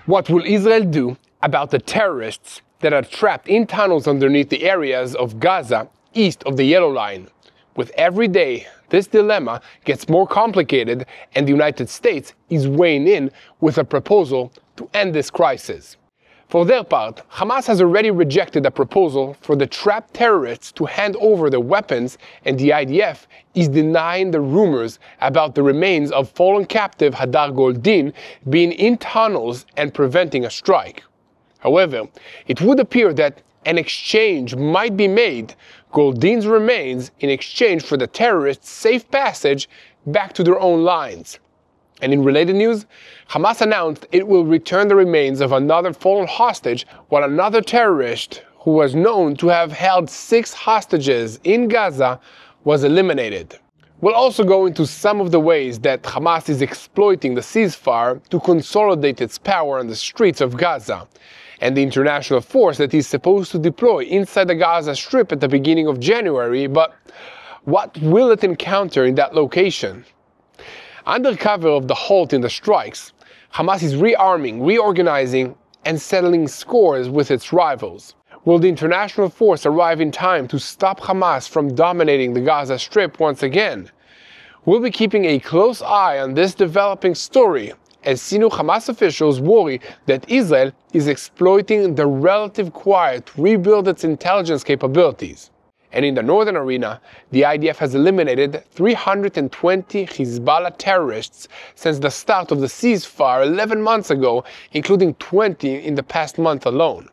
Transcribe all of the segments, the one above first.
What will Israel do about the terrorists that are trapped in tunnels underneath the areas of Gaza east of the Yellow Line? With every day, this dilemma gets more complicated, and the United States is weighing in with a proposal to end this crisis. For their part, Hamas has already rejected a proposal for the trapped terrorists to hand over their weapons, and the IDF is denying the rumors about the remains of fallen captive Hadar Goldin being in tunnels and preventing a strike. However, it would appear that an exchange might be made, Goldin's remains in exchange for the terrorists' safe passage back to their own lines. And in related news, Hamas announced it will return the remains of another fallen hostage, while another terrorist, who was known to have held 6 hostages in Gaza, was eliminated. We'll also go into some of the ways that Hamas is exploiting the ceasefire to consolidate its power on the streets of Gaza, and the international force that is supposed to deploy inside the Gaza Strip at the beginning of January, but what will it encounter in that location? Under cover of the halt in the strikes, Hamas is rearming, reorganizing, and settling scores with its rivals. Will the international force arrive in time to stop Hamas from dominating the Gaza Strip once again? We'll be keeping a close eye on this developing story, as senior Hamas officials worry that Israel is exploiting the relative quiet to rebuild its intelligence capabilities. And in the northern arena, the IDF has eliminated 320 Hezbollah terrorists since the start of the ceasefire 11 months ago, including 20 in the past month alone.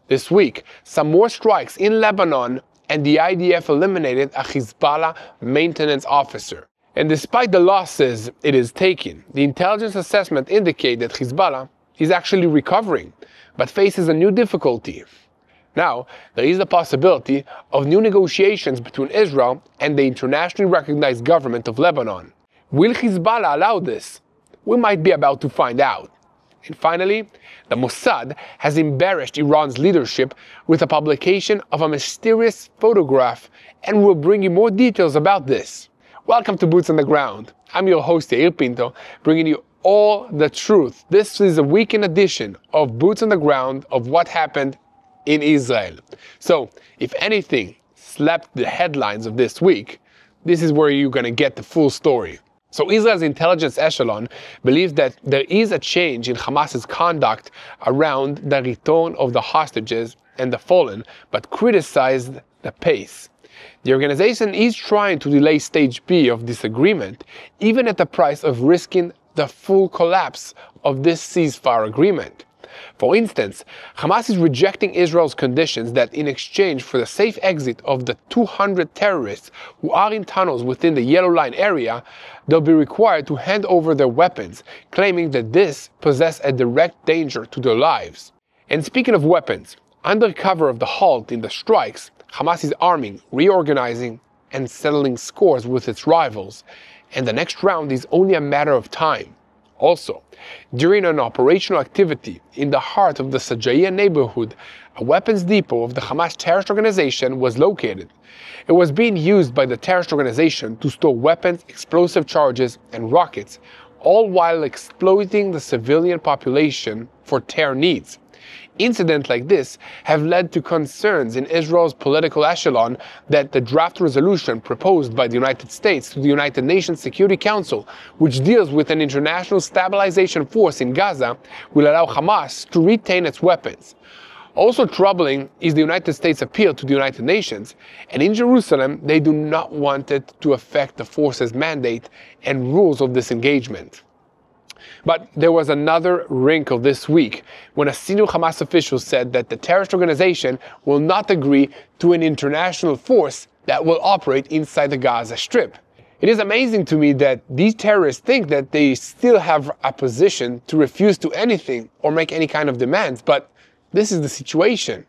This week, some more strikes in Lebanon, and the IDF eliminated a Hezbollah maintenance officer. And despite the losses it is taking, the intelligence assessment indicates that Hezbollah is actually recovering, but faces a new difficulty. Now, there is the possibility of new negotiations between Israel and the internationally recognized government of Lebanon. Will Hezbollah allow this? We might be about to find out. And finally, the Mossad has embarrassed Iran's leadership with a publication of a mysterious photograph, and we'll bring you more details about this. Welcome to Boots on the Ground. I'm your host, Yair Pinto, bringing you all the truth. This is a weekend edition of Boots on the Ground of what happened in Israel. So, if anything slapped the headlines of this week, this is where you're going to get the full story. So Israel's intelligence echelon believes that there is a change in Hamas's conduct around the return of the hostages and the fallen, but criticized the pace. The organization is trying to delay stage B of this agreement, even at the price of risking the full collapse of this ceasefire agreement. For instance, Hamas is rejecting Israel's conditions that in exchange for the safe exit of the 200 terrorists who are in tunnels within the Yellow Line area, they'll be required to hand over their weapons, claiming that this poses a direct danger to their lives. And speaking of weapons, under cover of the halt in the strikes, Hamas is arming, reorganizing, and settling scores with its rivals, and the next round is only a matter of time. Also, during an operational activity in the heart of the Sajaiya neighborhood, a weapons depot of the Hamas terrorist organization was located. It was being used by the terrorist organization to store weapons, explosive charges, and rockets, all while exploiting the civilian population for terror needs. Incidents like this have led to concerns in Israel's political echelon that the draft resolution proposed by the United States to the United Nations Security Council, which deals with an international stabilization force in Gaza, will allow Hamas to retain its weapons. Also troubling is the United States' appeal to the United Nations, and in Jerusalem they do not want it to affect the force's mandate and rules of this engagement. But there was another wrinkle this week when a senior Hamas official said that the terrorist organization will not agree to an international force that will operate inside the Gaza Strip. It is amazing to me that these terrorists think that they still have a position to refuse to anything or make any kind of demands, but this is the situation.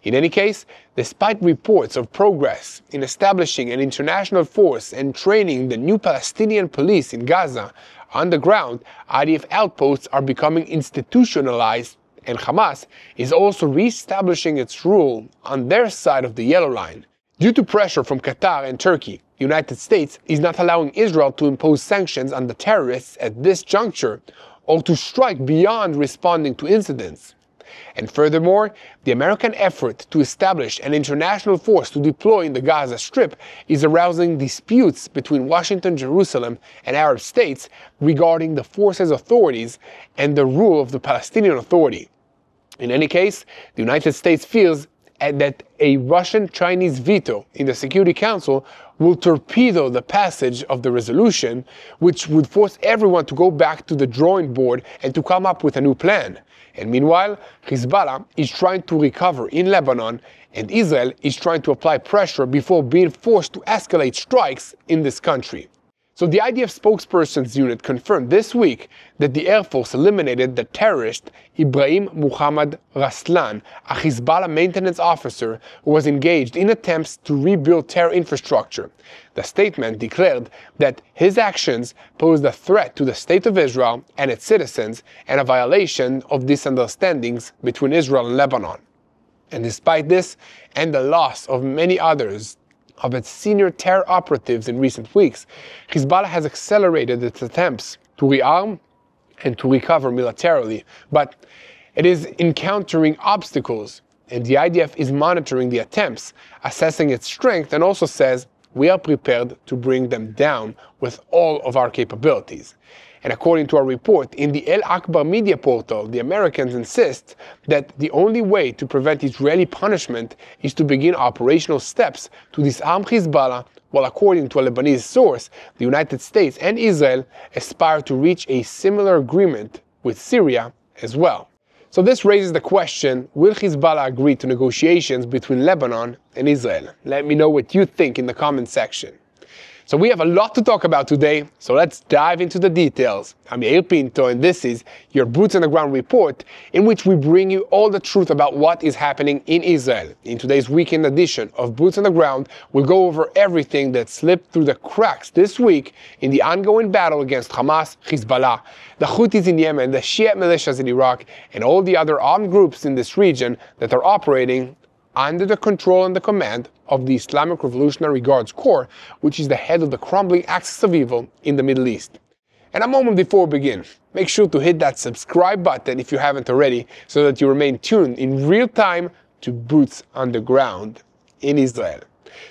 In any case, despite reports of progress in establishing an international force and training the new Palestinian police in Gaza, on the ground, IDF outposts are becoming institutionalized, and Hamas is also re-establishing its rule on their side of the Yellow Line. Due to pressure from Qatar and Turkey, the United States is not allowing Israel to impose sanctions on the terrorists at this juncture, or to strike beyond responding to incidents. And furthermore, the American effort to establish an international force to deploy in the Gaza Strip is arousing disputes between Washington, Jerusalem, and Arab states regarding the force's authorities and the rule of the Palestinian Authority. In any case, the United States feels that a Russian-Chinese veto in the Security Council will torpedo the passage of the resolution, which would force everyone to go back to the drawing board and to come up with a new plan. And meanwhile, Hezbollah is trying to recover in Lebanon, and Israel is trying to apply pressure before being forced to escalate strikes in this country. So the IDF spokesperson's unit confirmed this week that the Air Force eliminated the terrorist Ibrahim Muhammad Raslan, a Hezbollah maintenance officer who was engaged in attempts to rebuild terror infrastructure. The statement declared that his actions posed a threat to the State of Israel and its citizens and a violation of misunderstandings between Israel and Lebanon. And despite this, and the loss of many others of its senior terror operatives in recent weeks, Hezbollah has accelerated its attempts to rearm and to recover militarily, but it is encountering obstacles, and the IDF is monitoring the attempts, assessing its strength, and also says, we are prepared to bring them down with all of our capabilities. And according to our report in the El Akbar media portal, the Americans insist that the only way to prevent Israeli punishment is to begin operational steps to disarm Hezbollah, while according to a Lebanese source, the United States and Israel aspire to reach a similar agreement with Syria as well. So this raises the question, will Hezbollah agree to negotiations between Lebanon and Israel? Let me know what you think in the comment section. So we have a lot to talk about today, so let's dive into the details. I'm Yair Pinto, and this is your Boots on the Ground report, in which we bring you all the truth about what is happening in Israel. In today's weekend edition of Boots on the Ground, we'll go over everything that slipped through the cracks this week in the ongoing battle against Hamas, Hezbollah, the Houthis in Yemen, the Shiite militias in Iraq, and all the other armed groups in this region that are operating under the control and the command of the Islamic Revolutionary Guards Corps, which is the head of the crumbling axis of evil in the Middle East. And a moment before we begin, make sure to hit that subscribe button if you haven't already, so that you remain tuned in real time to Boots on the Ground in Israel.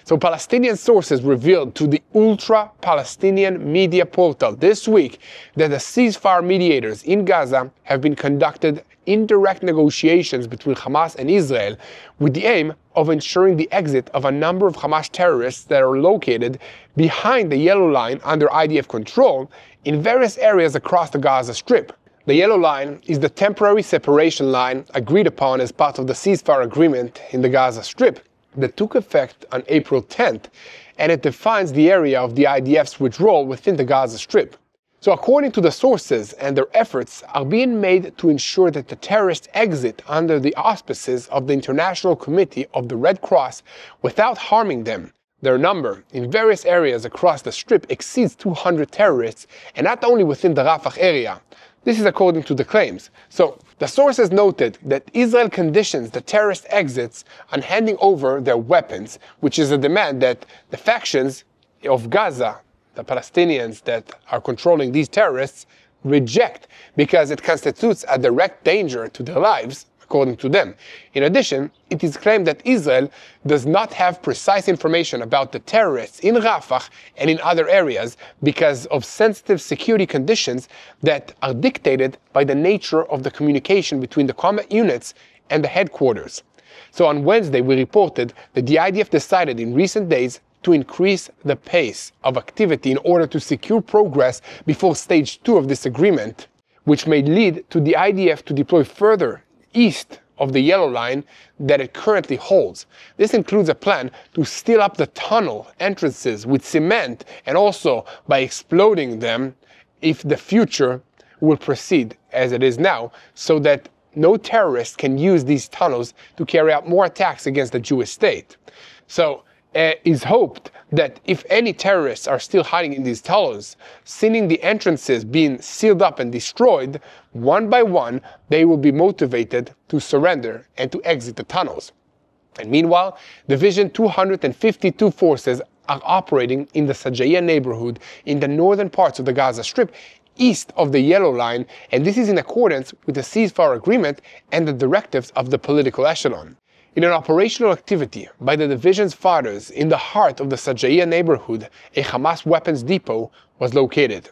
So Palestinian sources revealed to the ultra-Palestinian media portal this week that the ceasefire mediators in Gaza have been conducted indirect negotiations between Hamas and Israel with the aim of ensuring the exit of a number of Hamas terrorists that are located behind the yellow line under IDF control in various areas across the Gaza Strip. The yellow line is the temporary separation line agreed upon as part of the ceasefire agreement in the Gaza Strip that took effect on April 10th, and it defines the area of the IDF's withdrawal within the Gaza Strip. So according to the sources, and their efforts are being made to ensure that the terrorists exit under the auspices of the International Committee of the Red Cross without harming them. Their number in various areas across the Strip exceeds 200 terrorists, and not only within the Rafah area. This is according to the claims. So the sources noted that Israel conditions the terrorist exits on handing over their weapons, which is a demand that the factions of Gaza, the Palestinians that are controlling these terrorists, reject because it constitutes a direct danger to their lives, according to them. In addition, it is claimed that Israel does not have precise information about the terrorists in Rafah and in other areas because of sensitive security conditions that are dictated by the nature of the communication between the combat units and the headquarters. So on Wednesday, we reported that the IDF decided in recent days to increase the pace of activity in order to secure progress before stage 2 of this agreement, which may lead to the IDF to deploy further east of the yellow line that it currently holds. This includes a plan to seal up the tunnel entrances with cement and also by exploding them if the future will proceed as it is now, so that no terrorist can use these tunnels to carry out more attacks against the Jewish state. So it is hoped that if any terrorists are still hiding in these tunnels, seeing the entrances being sealed up and destroyed, one by one, they will be motivated to surrender and to exit the tunnels. And meanwhile, Division 252 forces are operating in the Sajaya neighborhood in the northern parts of the Gaza Strip, east of the yellow line, and this is in accordance with the ceasefire agreement and the directives of the political echelon. In an operational activity by the division's fighters in the heart of the Sajaiya neighborhood, a Hamas weapons depot was located.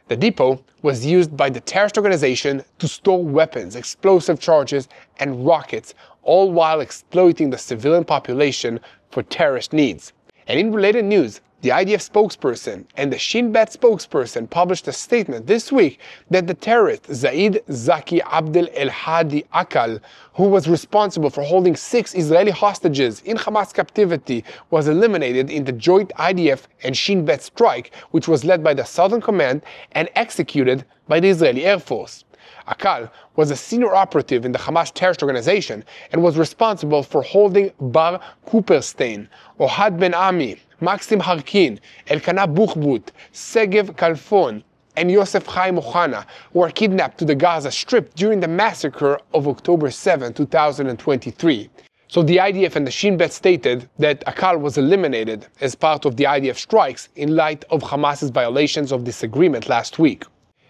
The depot was used by the terrorist organization to store weapons, explosive charges, and rockets, all while exploiting the civilian population for terrorist needs. And in related news, the IDF spokesperson and the Shin Bet spokesperson published a statement this week that the terrorist Zaid Zaki Abdel El Hadi Akal, who was responsible for holding 6 Israeli hostages in Hamas captivity, was eliminated in the joint IDF and Shin Bet strike, which was led by the Southern Command and executed by the Israeli Air Force. Akal was a senior operative in the Hamas terrorist organization and was responsible for holding Bar Cooperstein, Ohad Ben Ami, Maxim Harkin, Elkanah Buchbut, Segev Kalfon, and Yosef Chaim Ochana, who were kidnapped to the Gaza Strip during the massacre of October 7, 2023. So the IDF and the Shin Bet stated that Akal was eliminated as part of the IDF strikes in light of Hamas's violations of this agreement last week.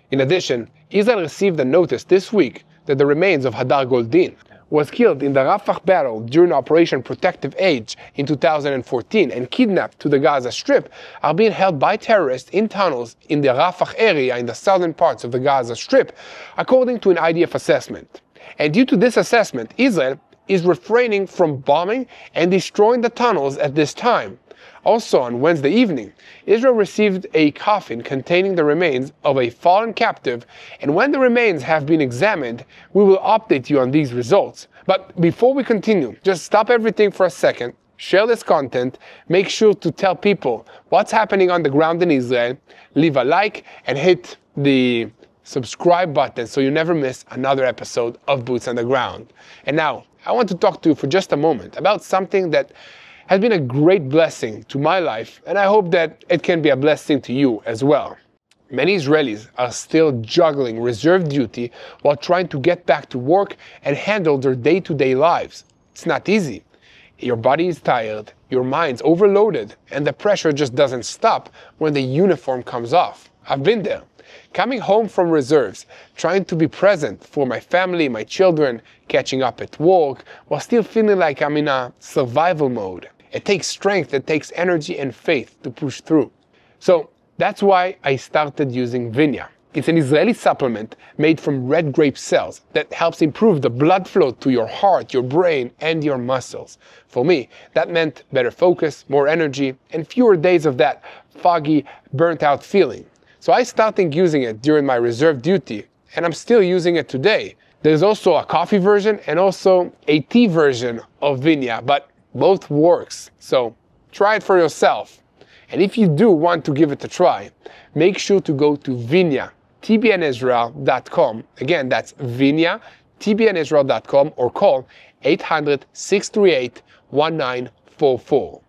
In addition, Israel received a notice this week that the remains of Hadar Goldin was killed in the Rafah battle during Operation Protective Edge in 2014 and kidnapped to the Gaza Strip are being held by terrorists in tunnels in the Rafah area in the southern parts of the Gaza Strip, according to an IDF assessment. And due to this assessment, Israel is refraining from bombing and destroying the tunnels at this time. Also on Wednesday evening, Israel received a coffin containing the remains of a fallen captive, and when the remains have been examined, we will update you on these results. But before we continue, just stop everything for a second, share this content, make sure to tell people what's happening on the ground in Israel, leave a like, and hit the subscribe button so you never miss another episode of Boots on the Ground. And now, I want to talk to you for just a moment about something that has been a great blessing to my life, and I hope that it can be a blessing to you as well. Many Israelis are still juggling reserve duty while trying to get back to work and handle their day-to-day lives. It's not easy. Your body is tired, your mind's overloaded, and the pressure just doesn't stop when the uniform comes off. I've been there. Coming home from reserves, trying to be present for my family, my children, catching up at work, while still feeling like I'm in a survival mode. It takes strength, it takes energy and faith to push through. So that's why I started using Vinya. It's an Israeli supplement made from red grape cells that helps improve the blood flow to your heart, your brain, and your muscles. For me, that meant better focus, more energy, and fewer days of that foggy, burnt-out feeling. So I started using it during my reserve duty, and I'm still using it today. There's also a coffee version and also a tea version of Vinya, but both works, so try it for yourself. And if you do want to give it a try, make sure to go to Vinya, TBNIsrael.com. Again, that's Vinya, TBNIsrael.com, or call 800-638-1944.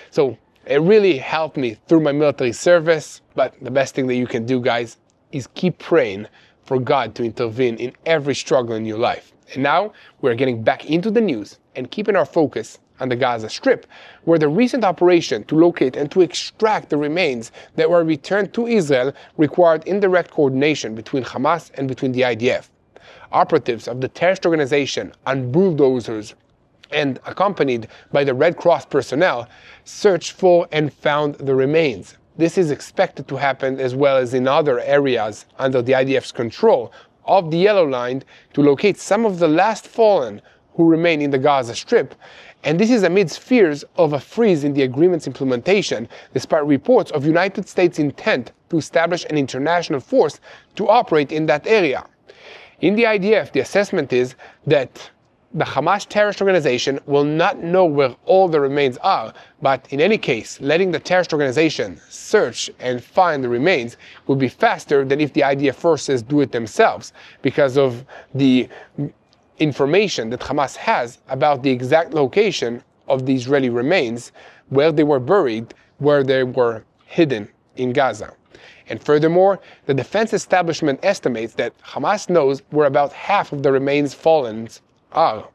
So it really helped me through my military service, but the best thing that you can do, guys, is keep praying for God to intervene in every struggle in your life. And now we're getting back into the news and keeping our focus on the Gaza Strip, where the recent operation to locate and to extract the remains that were returned to Israel required indirect coordination between Hamas and between the IDF. Operatives of the terrorist organization on bulldozers and accompanied by the Red Cross personnel searched for and found the remains. This is expected to happen as well as in other areas under the IDF's control of the Yellow Line to locate some of the last fallen who remain in the Gaza Strip. And this is amidst fears of a freeze in the agreement's implementation, despite reports of United States' intent to establish an international force to operate in that area. In the IDF, the assessment is that the Hamas terrorist organization will not know where all the remains are, but in any case, letting the terrorist organization search and find the remains will be faster than if the IDF forces do it themselves, because of the information that Hamas has about the exact location of the Israeli remains, where they were buried, where they were hidden in Gaza. And furthermore, the defense establishment estimates that Hamas knows where about half of the remains fallen are.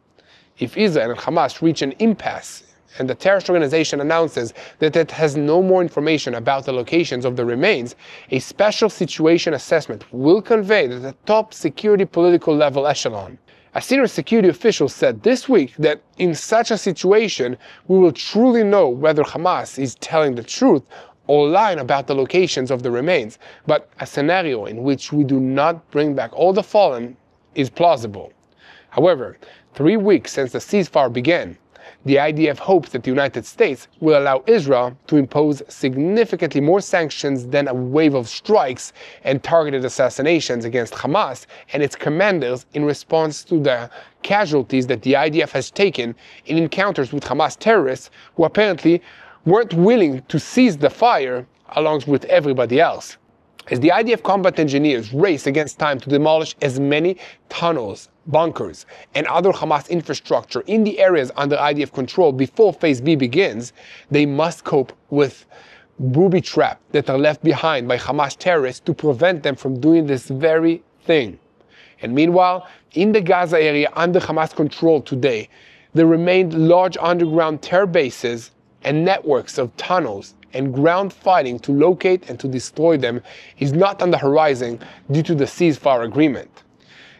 If Israel and Hamas reach an impasse and the terrorist organization announces that it has no more information about the locations of the remains, a special situation assessment will convey to the top security political level echelon. A senior security official said this week that in such a situation, we will truly know whether Hamas is telling the truth or lying about the locations of the remains, but a scenario in which we do not bring back all the fallen is plausible. However, 3 weeks since the ceasefire began, the IDF hopes that the United States will allow Israel to impose significantly more sanctions than a wave of strikes and targeted assassinations against Hamas and its commanders in response to the casualties that the IDF has taken in encounters with Hamas terrorists who apparently weren't willing to cease the fire along with everybody else. As the IDF combat engineers race against time to demolish as many tunnels, bunkers, and other Hamas infrastructure in the areas under IDF control before Phase B begins, they must cope with booby traps that are left behind by Hamas terrorists to prevent them from doing this very thing. And meanwhile, in the Gaza area under Hamas control today, there remained large underground terror bases and networks of tunnels, and ground fighting to locate and to destroy them is not on the horizon due to the ceasefire agreement.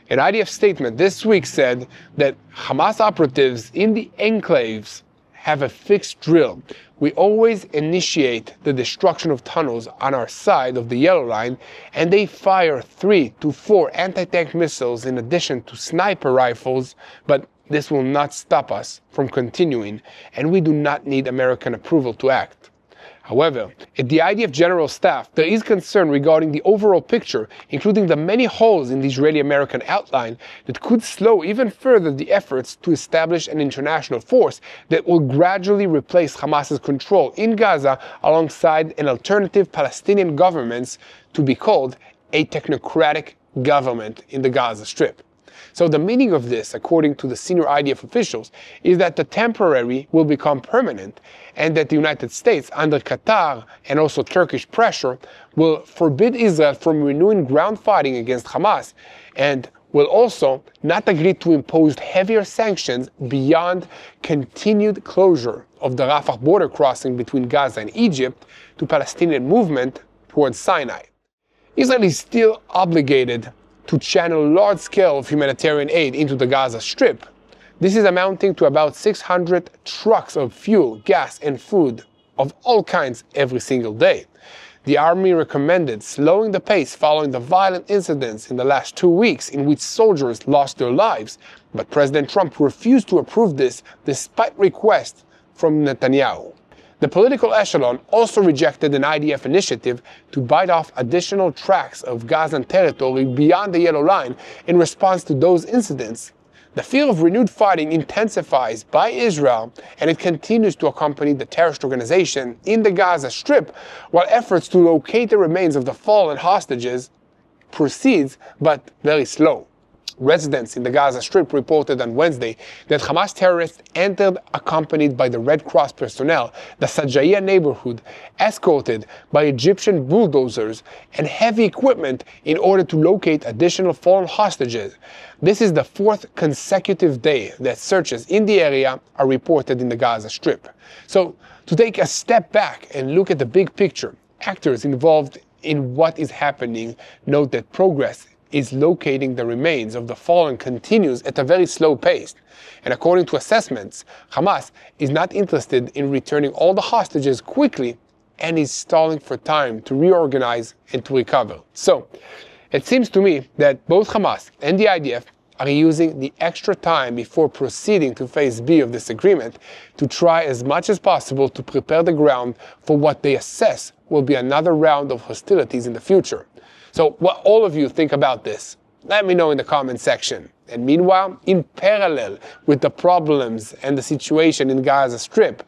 An IDF statement this week said that Hamas operatives in the enclaves have a fixed drill. We always initiate the destruction of tunnels on our side of the yellow line, and they fire 3 to 4 anti-tank missiles in addition to sniper rifles, but this will not stop us from continuing, and we do not need American approval to act. However, at the IDF General Staff, there is concern regarding the overall picture, including the many holes in the Israeli-American outline that could slow even further the efforts to establish an international force that will gradually replace Hamas's control in Gaza alongside an alternative Palestinian government to be called a technocratic government in the Gaza Strip. So the meaning of this, according to the senior IDF officials, is that the temporary will become permanent, and that the United States, under Qatar and also Turkish pressure, will forbid Israel from renewing ground fighting against Hamas, and will also not agree to impose heavier sanctions beyond continued closure of the Rafah border crossing between Gaza and Egypt to Palestinian movement towards Sinai. Israel is still obligated to channel a large scale of humanitarian aid into the Gaza Strip. This is amounting to about 600 trucks of fuel, gas, and food of all kinds every single day. The army recommended slowing the pace following the violent incidents in the last 2 weeks in which soldiers lost their lives, but President Trump refused to approve this despite requests from Netanyahu. The political echelon also rejected an IDF initiative to bite off additional tracts of Gazan territory beyond the yellow line in response to those incidents. The fear of renewed fighting intensifies by Israel, and it continues to accompany the terrorist organization in the Gaza Strip, while efforts to locate the remains of the fallen hostages proceeds, but very slow. Residents in the Gaza Strip reported on Wednesday that Hamas terrorists entered accompanied by the Red Cross personnel, the Sajaiya neighborhood, escorted by Egyptian bulldozers and heavy equipment in order to locate additional fallen hostages. This is the 4th consecutive day that searches in the area are reported in the Gaza Strip. So, to take a step back and look at the big picture, actors involved in what is happening note that progress is locating the remains of the fallen continues at a very slow pace. And according to assessments, Hamas is not interested in returning all the hostages quickly and is stalling for time to reorganize and to recover. So, it seems to me that both Hamas and the IDF are using the extra time before proceeding to Phase B of this agreement to try as much as possible to prepare the ground for what they assess will be another round of hostilities in the future. So what all of you think about this, let me know in the comment section. And meanwhile, in parallel with the problems and the situation in Gaza Strip,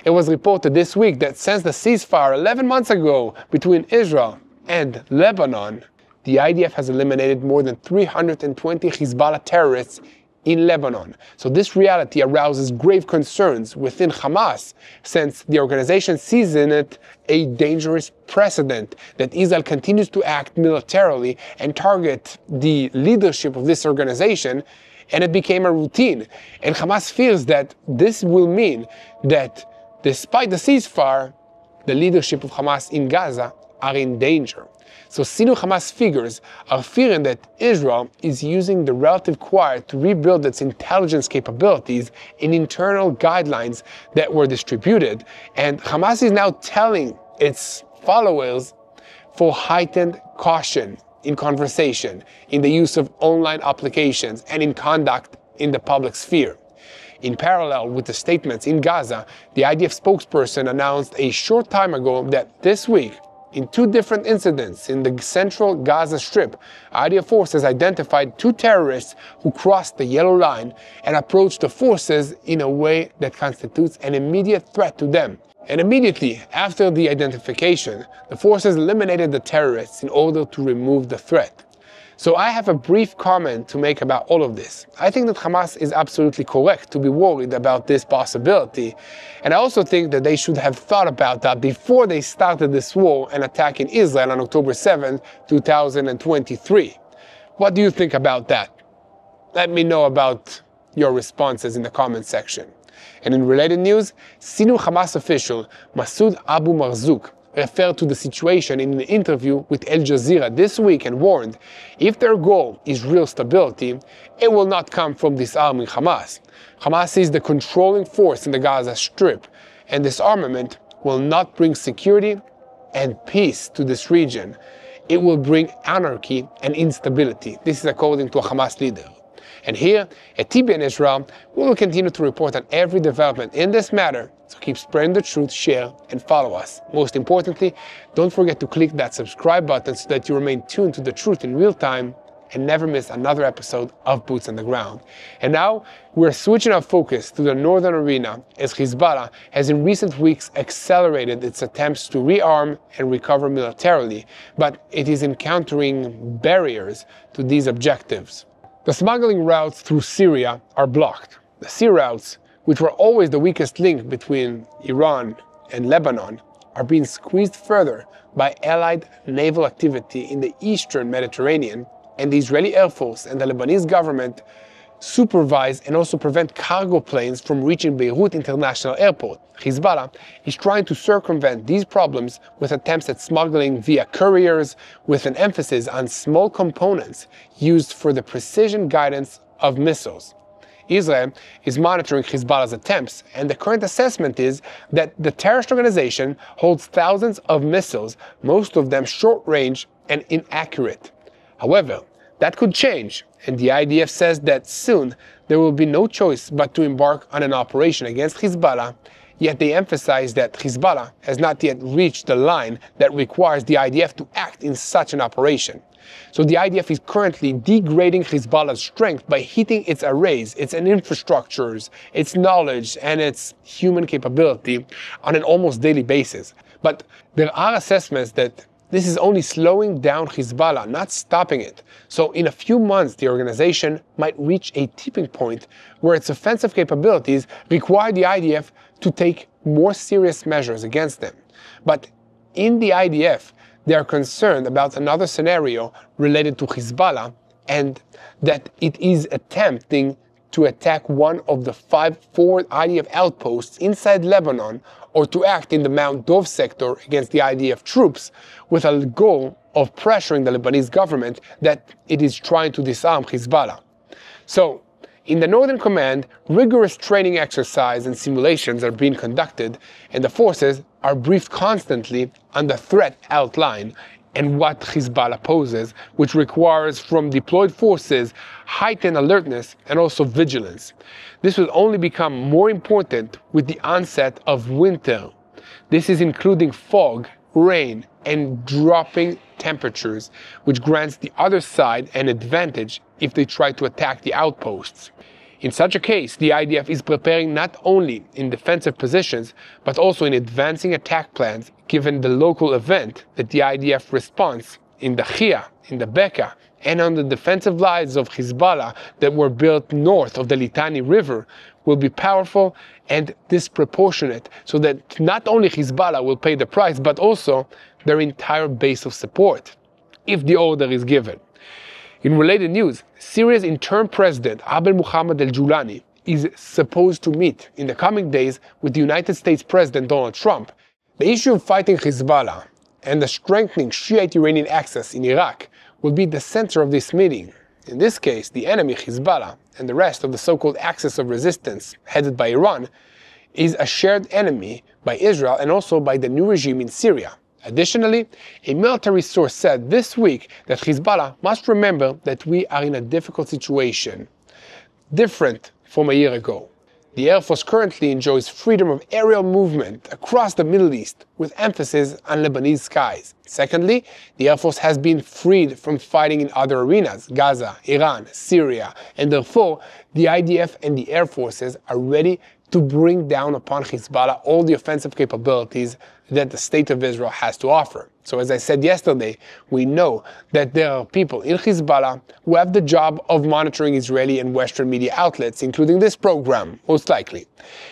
it was reported this week that since the ceasefire 11 months ago between Israel and Lebanon, the IDF has eliminated more than 320 Hezbollah terrorists in Lebanon. So this reality arouses grave concerns within Hamas, since the organization sees in it a dangerous precedent that Israel continues to act militarily and target the leadership of this organization and it became a routine. And Hamas fears that this will mean that despite the ceasefire, the leadership of Hamas in Gaza are in danger. So senior Hamas figures are fearing that Israel is using the relative quiet to rebuild its intelligence capabilities in internal guidelines that were distributed. And Hamas is now telling its followers for heightened caution in conversation, in the use of online applications, and in conduct in the public sphere. In parallel with the statements in Gaza, the IDF spokesperson announced a short time ago that this week, in 2 different incidents in the central Gaza Strip, IDF forces identified 2 terrorists who crossed the yellow line and approached the forces in a way that constitutes an immediate threat to them. And immediately after the identification, the forces eliminated the terrorists in order to remove the threat. So I have a brief comment to make about all of this. I think that Hamas is absolutely correct to be worried about this possibility. And I also think that they should have thought about that before they started this war and attack in Israel on October 7, 2023. What do you think about that? Let me know about your responses in the comment section. And in related news, senior Hamas official Masoud Abu Marzouk referred to the situation in an interview with Al Jazeera this week and warned, if their goal is real stability, it will not come from disarming Hamas. Hamas is the controlling force in the Gaza Strip, and disarmament will not bring security and peace to this region. It will bring anarchy and instability. This is according to a Hamas leader. And here at TBN Israel, we will continue to report on every development in this matter, so keep spreading the truth, share, and follow us. Most importantly, don't forget to click that subscribe button so that you remain tuned to the truth in real time and never miss another episode of Boots on the Ground. And now, we're switching our focus to the northern arena as Hezbollah has in recent weeks accelerated its attempts to rearm and recover militarily, but it is encountering barriers to these objectives. The smuggling routes through Syria are blocked. The sea routes, which were always the weakest link between Iran and Lebanon, are being squeezed further by Allied naval activity in the eastern Mediterranean, and the Israeli Air Force and the Lebanese government supervise and also prevent cargo planes from reaching Beirut International Airport. Hezbollah is trying to circumvent these problems with attempts at smuggling via couriers, with an emphasis on small components used for the precision guidance of missiles. Israel is monitoring Hezbollah's attempts, and the current assessment is that the terrorist organization holds thousands of missiles, most of them short-range and inaccurate. However, that could change, and the IDF says that soon there will be no choice but to embark on an operation against Hezbollah, yet they emphasize that Hezbollah has not yet reached the line that requires the IDF to act in such an operation. So the IDF is currently degrading Hezbollah's strength by hitting its arrays, its infrastructures, its knowledge, and its human capability on an almost daily basis. But there are assessments that this is only slowing down Hezbollah, not stopping it. So in a few months, the organization might reach a tipping point where its offensive capabilities require the IDF to take more serious measures against them. But in the IDF, they are concerned about another scenario related to Hezbollah, and that it is attempting to attack one of the 5 forward IDF outposts inside Lebanon, or to act in the Mount Dov sector against the IDF troops, with a goal of pressuring the Lebanese government that it is trying to disarm Hezbollah. So, in the Northern Command, rigorous training exercise and simulations are being conducted, and the forces are briefed constantly on the threat outline and what Hezbollah poses, which requires from deployed forces heightened alertness and also vigilance. This will only become more important with the onset of winter. This is including fog, rain, and dropping temperatures, which grants the other side an advantage if they try to attack the outposts. In such a case, the IDF is preparing not only in defensive positions, but also in advancing attack plans, given the local event that the IDF response in the Chia, in the Bekaa, and on the defensive lines of Hezbollah that were built north of the Litani River will be powerful and disproportionate, so that not only Hezbollah will pay the price, but also their entire base of support, if the order is given. In related news, Syria's interim president, Abdel Muhammad al-Julani, is supposed to meet in the coming days with the United States President Donald Trump. The issue of fighting Hezbollah and the strengthening Shiite Iranian axis in Iraq will be the center of this meeting. In this case, the enemy, Hezbollah, and the rest of the so-called axis of resistance, headed by Iran, is a shared enemy by Israel and also by the new regime in Syria. Additionally, a military source said this week that Hezbollah must remember that we are in a difficult situation, different from a year ago. The Air Force currently enjoys freedom of aerial movement across the Middle East, with emphasis on Lebanese skies. Secondly, the Air Force has been freed from fighting in other arenas, Gaza, Iran, Syria, and therefore the IDF and the Air Forces are ready to bring down upon Hezbollah all the offensive capabilities that the State of Israel has to offer. So as I said yesterday, we know that there are people in Hezbollah who have the job of monitoring Israeli and Western media outlets, including this program, most likely.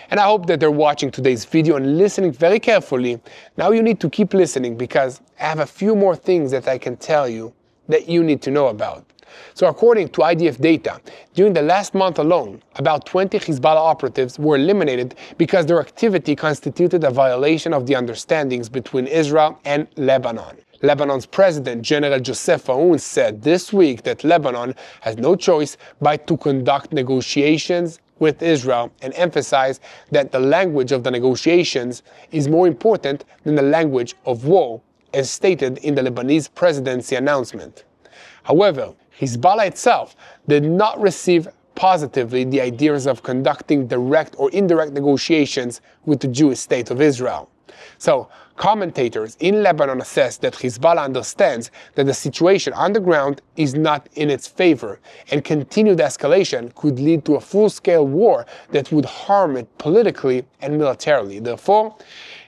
And I hope that they're watching today's video and listening very carefully. Now you need to keep listening because I have a few more things that I can tell you that you need to know about. So according to IDF data, during the last month alone, about 20 Hezbollah operatives were eliminated because their activity constituted a violation of the understandings between Israel and Lebanon. Lebanon's President General Joseph Aoun said this week that Lebanon has no choice but to conduct negotiations with Israel and emphasized that the language of the negotiations is more important than the language of war, as stated in the Lebanese presidency announcement. However, Hezbollah itself did not receive positively the ideas of conducting direct or indirect negotiations with the Jewish state of Israel. So, commentators in Lebanon assess that Hezbollah understands that the situation on the ground is not in its favor, and continued escalation could lead to a full-scale war that would harm it politically and militarily. Therefore,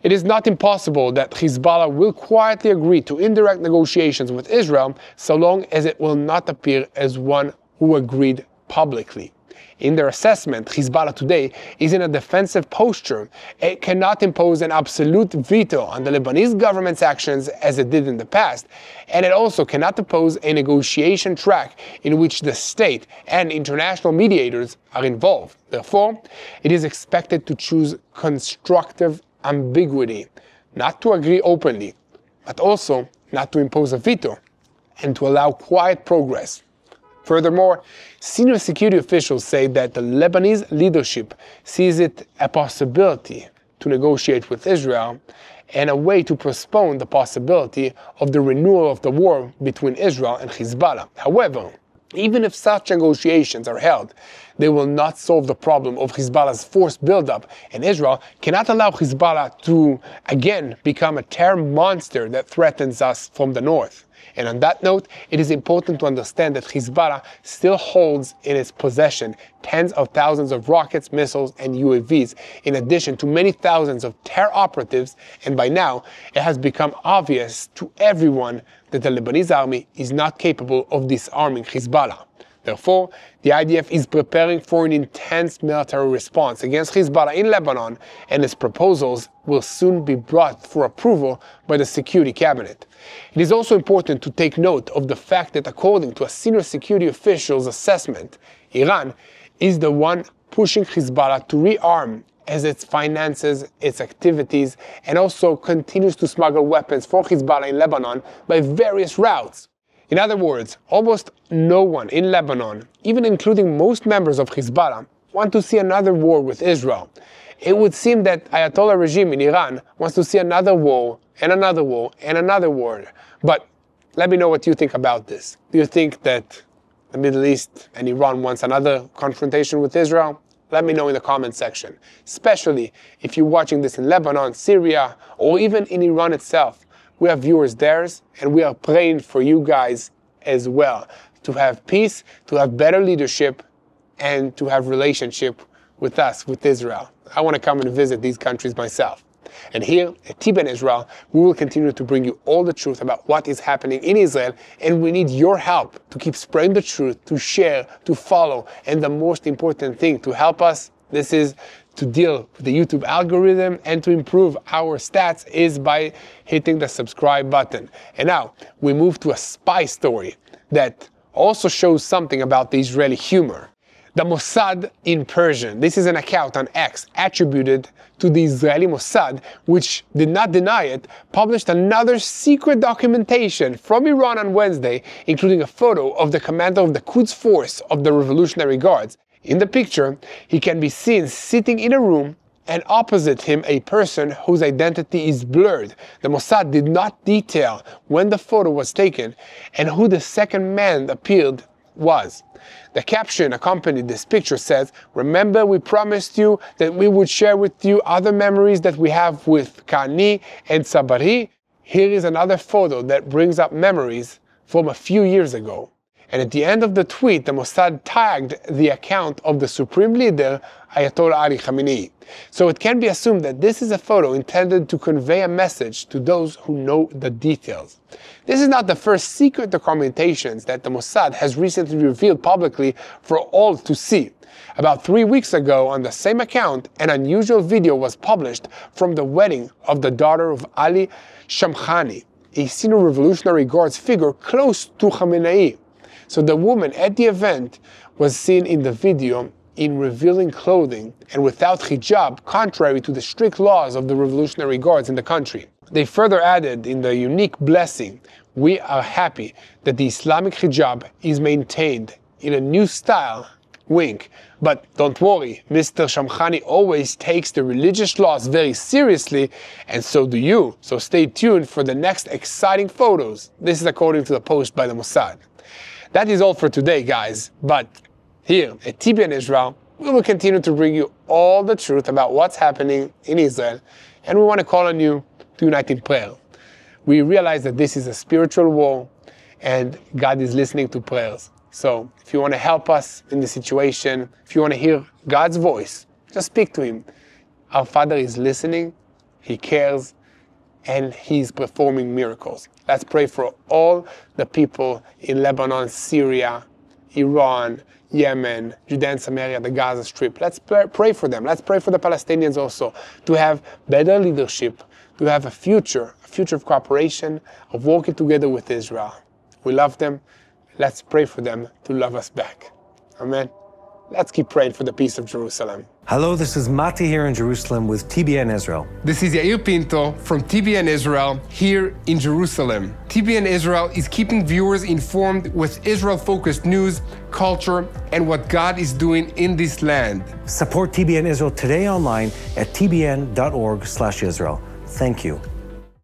it is not impossible that Hezbollah will quietly agree to indirect negotiations with Israel so long as it will not appear as one who agreed publicly. In their assessment, Hezbollah today is in a defensive posture. It cannot impose an absolute veto on the Lebanese government's actions as it did in the past, and it also cannot oppose a negotiation track in which the state and international mediators are involved. Therefore, it is expected to choose constructive ambiguity, not to agree openly, but also not to impose a veto, and to allow quiet progress. Furthermore, senior security officials say that the Lebanese leadership sees it a possibility to negotiate with Israel and a way to postpone the possibility of the renewal of the war between Israel and Hezbollah. However, even if such negotiations are held, they will not solve the problem of Hezbollah's force buildup, and Israel cannot allow Hezbollah to again become a terror monster that threatens us from the north. And on that note, it is important to understand that Hezbollah still holds in its possession tens of thousands of rockets, missiles, and UAVs, in addition to many thousands of terror operatives, and by now, it has become obvious to everyone that the Lebanese army is not capable of disarming Hezbollah. Therefore, the IDF is preparing for an intense military response against Hezbollah in Lebanon, and its proposals will soon be brought for approval by the Security Cabinet. It is also important to take note of the fact that according to a senior security official's assessment, Iran is the one pushing Hezbollah to rearm as it finances its activities and also continues to smuggle weapons for Hezbollah in Lebanon by various routes. In other words, almost no one in Lebanon, even including most members of Hezbollah, want to see another war with Israel. It would seem that Ayatollah regime in Iran wants to see another war and another war and another war. But let me know what you think about this. Do you think that the Middle East and Iran wants another confrontation with Israel? Let me know in the comment section, especially if you're watching this in Lebanon, Syria, or even in Iran itself. We have viewers there, and we are praying for you guys as well, to have peace, to have better leadership, and to have relationship with us, with Israel. I want to come and visit these countries myself. And here at TBN Israel, we will continue to bring you all the truth about what is happening in Israel, and we need your help to keep spreading the truth, to share, to follow, and the most important thing to help us, this is to deal with the YouTube algorithm and to improve our stats, is by hitting the subscribe button. And now we move to a spy story that also shows something about the Israeli humor. The Mossad in Persian. This is an account on X attributed to the Israeli Mossad, which did not deny it, published another secret documentation from Iran on Wednesday, including a photo of the commander of the Quds force of the Revolutionary Guards. In the picture, he can be seen sitting in a room, and opposite him a person whose identity is blurred. The Mossad did not detail when the photo was taken and who the second man appeared was. The caption accompanied this picture says, "Remember we promised you that we would share with you other memories that we have with Kani and Sabari. Here is another photo that brings up memories from a few years ago." And at the end of the tweet, the Mossad tagged the account of the Supreme Leader, Ayatollah Ali Khamenei. So it can be assumed that this is a photo intended to convey a message to those who know the details. This is not the first secret documentations that the Mossad has recently revealed publicly for all to see. About 3 weeks ago, on the same account, an unusual video was published from the wedding of the daughter of Ali Shamkhani, a senior Revolutionary Guards figure close to Khamenei. So the woman at the event was seen in the video in revealing clothing and without hijab, contrary to the strict laws of the Revolutionary Guards in the country. They further added in the unique blessing, "We are happy that the Islamic hijab is maintained in a new style, wink, but don't worry, Mr. Shamkhani always takes the religious laws very seriously, and so do you, so stay tuned for the next exciting photos." This is according to the post by the Mossad. That is all for today, guys, but here at TBN Israel, we will continue to bring you all the truth about what's happening in Israel, and we want to call on you to unite in prayer. We realize that this is a spiritual war, and God is listening to prayers. So if you want to help us in the situation, if you want to hear God's voice, just speak to Him. Our Father is listening, He cares, and He's performing miracles. Let's pray for all the people in Lebanon, Syria, Iran, Yemen, Judea and Samaria, the Gaza Strip. Let's pray for them. Let's pray for the Palestinians also to have better leadership, to have a future of cooperation, of working together with Israel. We love them. Let's pray for them to love us back. Amen. Let's keep praying for the peace of Jerusalem. Hello, this is Mati here in Jerusalem with TBN Israel. This is Yair Pinto from TBN Israel here in Jerusalem. TBN Israel is keeping viewers informed with Israel-focused news, culture, and what God is doing in this land. Support TBN Israel today online at tbn.org/Israel. Thank you.